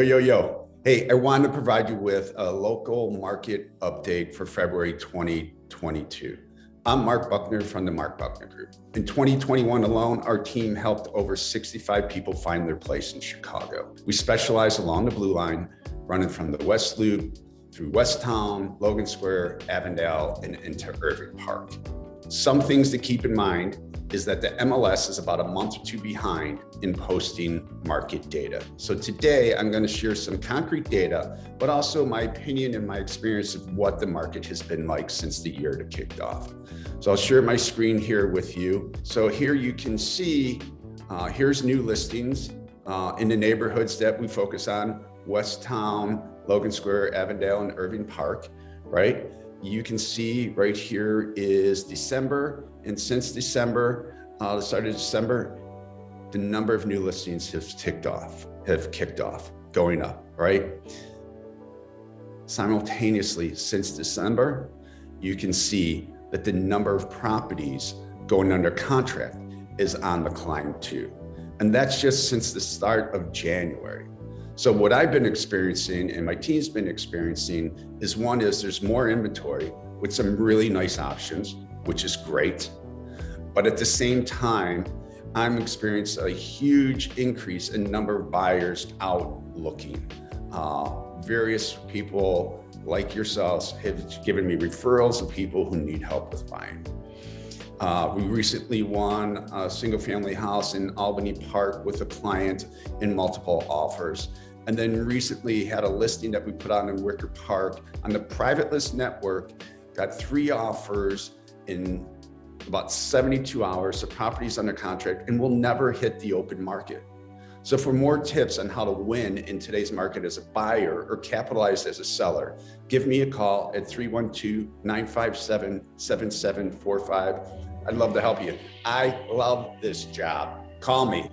Yo. Hey, I wanted to provide you with a local market update for February 2022. I'm Mark Buckner from the Mark Buckner Group. In 2021 alone, our team helped over 65 people find their place in Chicago. We specialize along the Blue Line, running from the West Loop through Westtown, Logan Square, Avondale, and into Irving Park. Some things to keep in mind is that the MLS is about a month or two behind in posting market data. So today I'm going to share some concrete data, but also my opinion and my experience of what the market has been like since the year that kicked off. So I'll share my screen here with you. So here you can see, here's new listings in the neighborhoods that we focus on: Westtown, Logan Square, Avondale, and Irving Park, right? You can see right here is December, and since December, the start of December, the number of new listings have kicked off, going up, right? Simultaneously, since December, you can see that the number of properties going under contract is on the climb too. And that's just since the start of January. So what I've been experiencing and my team's been experiencing is there's more inventory with some really nice options, which is great. But at the same time, I'm experiencing a huge increase in number of buyers out looking. Various people like yourselves have given me referrals of people who need help with buying. We recently won a single family house in Albany Park with a client in multiple offers. And then recently had a listing that we put on in Wicker Park on the private list network, got 3 offers in about 72 hours. The property's under contract and will never hit the open market. So for more tips on how to win in today's market as a buyer or capitalize as a seller, give me a call at 312-957-7745. I'd love to help you. I love this job. Call me.